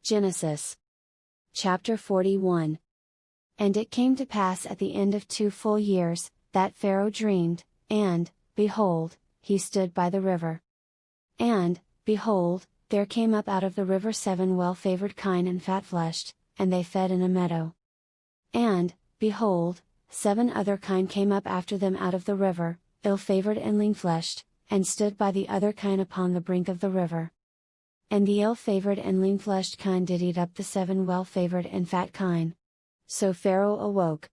Genesis. Chapter 41. And it came to pass at the end of 2 full years, that Pharaoh dreamed, and, behold, he stood by the river. And, behold, there came up out of the river 7 well-favored kine and fat-fleshed, and they fed in a meadow. And, behold, 7 other kine came up after them out of the river, ill-favored and lean-fleshed, and stood by the other kine upon the brink of the river. And the ill-favored and lean-fleshed kine did eat up the 7 well-favored and fat kine. So Pharaoh awoke.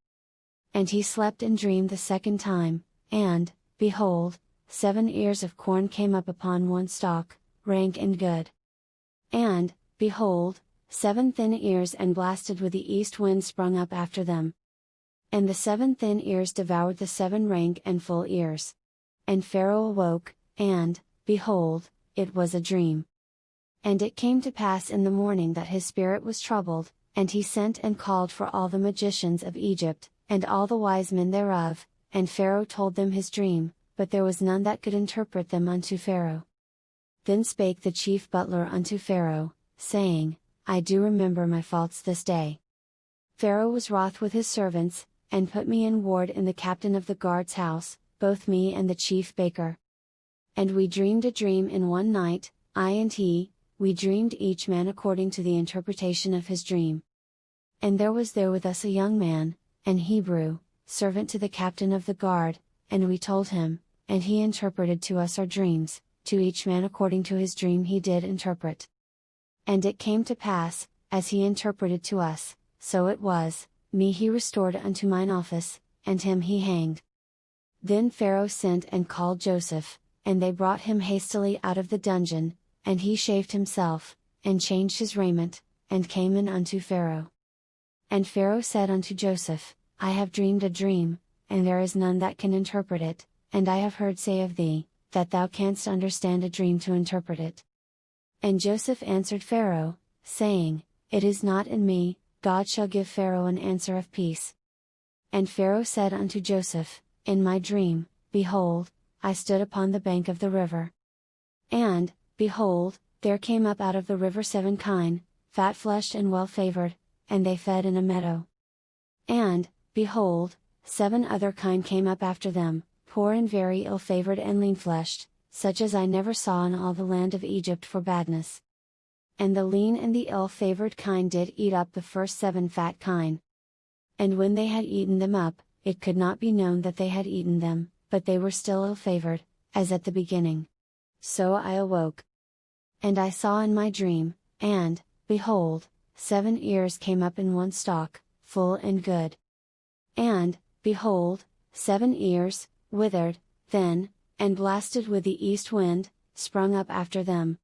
And he slept and dreamed the second time, and, behold, 7 ears of corn came up upon one stalk, rank and good. And, behold, 7 thin ears and blasted with the east wind sprung up after them. And the 7 thin ears devoured the 7 rank and full ears. And Pharaoh awoke, and, behold, it was a dream. And it came to pass in the morning that his spirit was troubled, and he sent and called for all the magicians of Egypt, and all the wise men thereof, and Pharaoh told them his dream, but there was none that could interpret them unto Pharaoh. Then spake the chief butler unto Pharaoh, saying, I do remember my faults this day. Pharaoh was wroth with his servants, and put me in ward in the captain of the guard's house, both me and the chief baker. And we dreamed a dream in one night, I and he, we dreamed each man according to the interpretation of his dream. And there was there with us a young man, an Hebrew, servant to the captain of the guard, and we told him, and he interpreted to us our dreams, to each man according to his dream he did interpret. And it came to pass, as he interpreted to us, so it was, me he restored unto mine office, and him he hanged. Then Pharaoh sent and called Joseph, and they brought him hastily out of the dungeon, and he shaved himself, and changed his raiment, and came in unto Pharaoh. And Pharaoh said unto Joseph, I have dreamed a dream, and there is none that can interpret it, and I have heard say of thee, that thou canst understand a dream to interpret it. And Joseph answered Pharaoh, saying, It is not in me, God shall give Pharaoh an answer of peace. And Pharaoh said unto Joseph, In my dream, behold, I stood upon the bank of the river. And, behold, there came up out of the river 7 kine, fat-fleshed and well-favored, and they fed in a meadow. And, behold, 7 other kine came up after them, poor and very ill-favored and lean-fleshed, such as I never saw in all the land of Egypt for badness. And the lean and the ill-favored kine did eat up the first 7 fat kine. And when they had eaten them up, it could not be known that they had eaten them, but they were still ill-favored, as at the beginning. So I awoke. And I saw in my dream, and, behold, 7 ears came up in one stalk, full and good. And, behold, 7 ears, withered, thin, and blasted with the east wind, sprung up after them.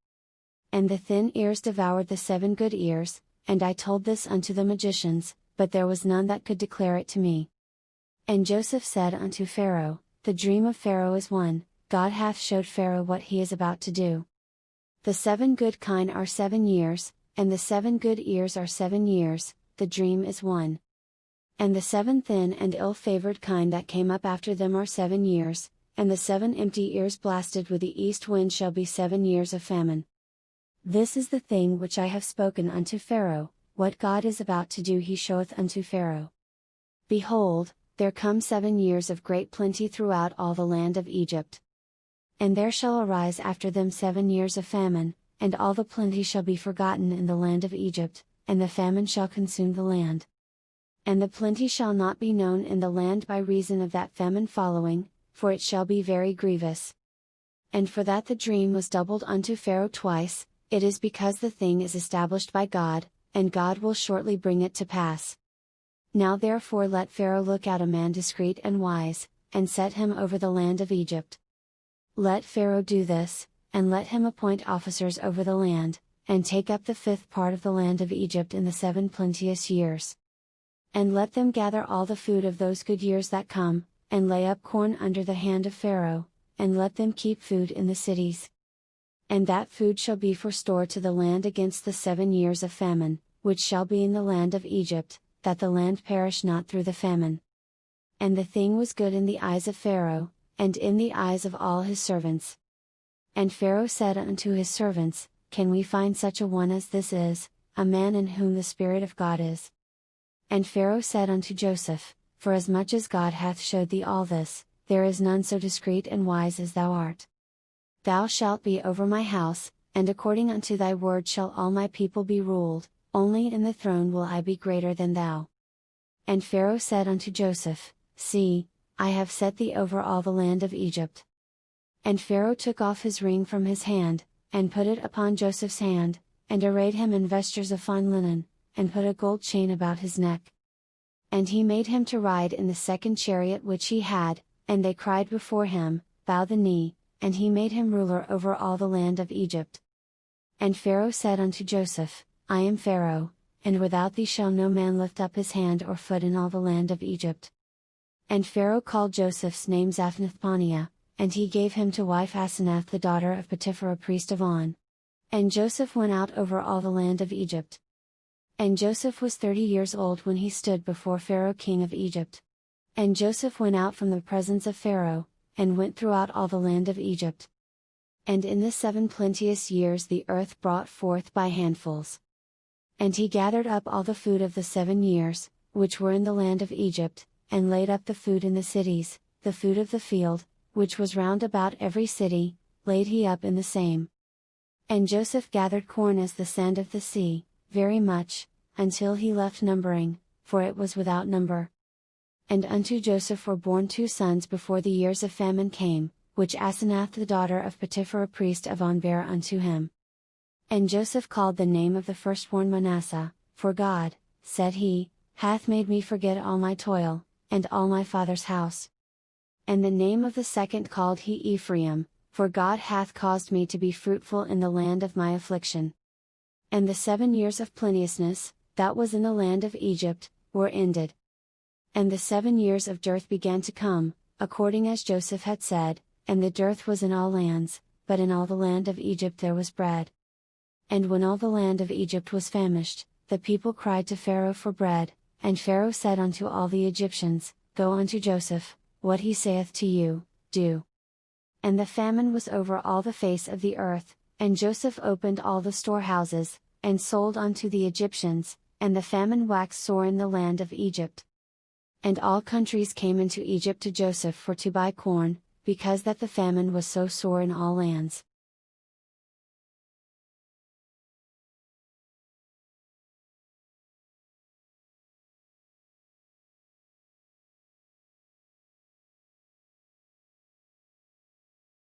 And the thin ears devoured the 7 good ears, and I told this unto the magicians, but there was none that could declare it to me. And Joseph said unto Pharaoh, The dream of Pharaoh is one, God hath showed Pharaoh what he is about to do. The 7 good kine are 7 years, and the 7 good ears are 7 years, the dream is one. And the 7 thin and ill-favored kine that came up after them are 7 years, and the 7 empty ears blasted with the east wind shall be 7 years of famine. This is the thing which I have spoken unto Pharaoh, what God is about to do he showeth unto Pharaoh. Behold, there come 7 years of great plenty throughout all the land of Egypt. And there shall arise after them 7 years of famine, and all the plenty shall be forgotten in the land of Egypt, and the famine shall consume the land. And the plenty shall not be known in the land by reason of that famine following, for it shall be very grievous. And for that the dream was doubled unto Pharaoh twice, it is because the thing is established by God, and God will shortly bring it to pass. Now therefore let Pharaoh look out a man discreet and wise, and set him over the land of Egypt. Let Pharaoh do this, and let him appoint officers over the land, and take up the 5th part of the land of Egypt in the 7 plenteous years. And let them gather all the food of those good years that come, and lay up corn under the hand of Pharaoh, and let them keep food in the cities. And that food shall be for store to the land against the 7 years of famine, which shall be in the land of Egypt, that the land perish not through the famine. And the thing was good in the eyes of Pharaoh, and in the eyes of all his servants. And Pharaoh said unto his servants, Can we find such a one as this is, a man in whom the Spirit of God is. And Pharaoh said unto Joseph, Forasmuch as God hath showed thee all this, there is none so discreet and wise as thou art. Thou shalt be over my house, and according unto thy word shall all my people be ruled, only in the throne will I be greater than thou. And Pharaoh said unto Joseph, See, I have set thee over all the land of Egypt. And Pharaoh took off his ring from his hand, and put it upon Joseph's hand, and arrayed him in vestures of fine linen, and put a gold chain about his neck. And he made him to ride in the second chariot which he had, and they cried before him, Bow the knee, and he made him ruler over all the land of Egypt. And Pharaoh said unto Joseph, I am Pharaoh, and without thee shall no man lift up his hand or foot in all the land of Egypt. And Pharaoh called Joseph's name Zaphnath-Paaneah, and he gave him to wife Asenath the daughter of Potiphera priest of On. And Joseph went out over all the land of Egypt. And Joseph was 30 years old when he stood before Pharaoh king of Egypt. And Joseph went out from the presence of Pharaoh, and went throughout all the land of Egypt. And in the 7 plenteous years the earth brought forth by handfuls. And he gathered up all the food of the 7 years, which were in the land of Egypt, and laid up the food in the cities, the food of the field, which was round about every city, laid he up in the same. And Joseph gathered corn as the sand of the sea, very much, until he left numbering, for it was without number. And unto Joseph were born 2 sons before the years of famine came, which Asenath the daughter of Potiphera priest of On bare unto him. And Joseph called the name of the firstborn Manasseh, for God, said he, hath made me forget all my toil, and all my father's house. And the name of the second called he Ephraim, for God hath caused me to be fruitful in the land of my affliction. And the 7 years of plenteousness, that was in the land of Egypt, were ended. And the 7 years of dearth began to come, according as Joseph had said, and the dearth was in all lands, but in all the land of Egypt there was bread. And when all the land of Egypt was famished, the people cried to Pharaoh for bread, and Pharaoh said unto all the Egyptians, Go unto Joseph, what he saith to you, do. And the famine was over all the face of the earth, and Joseph opened all the storehouses, and sold unto the Egyptians, and the famine waxed sore in the land of Egypt. And all countries came into Egypt to Joseph for to buy corn, because that the famine was so sore in all lands.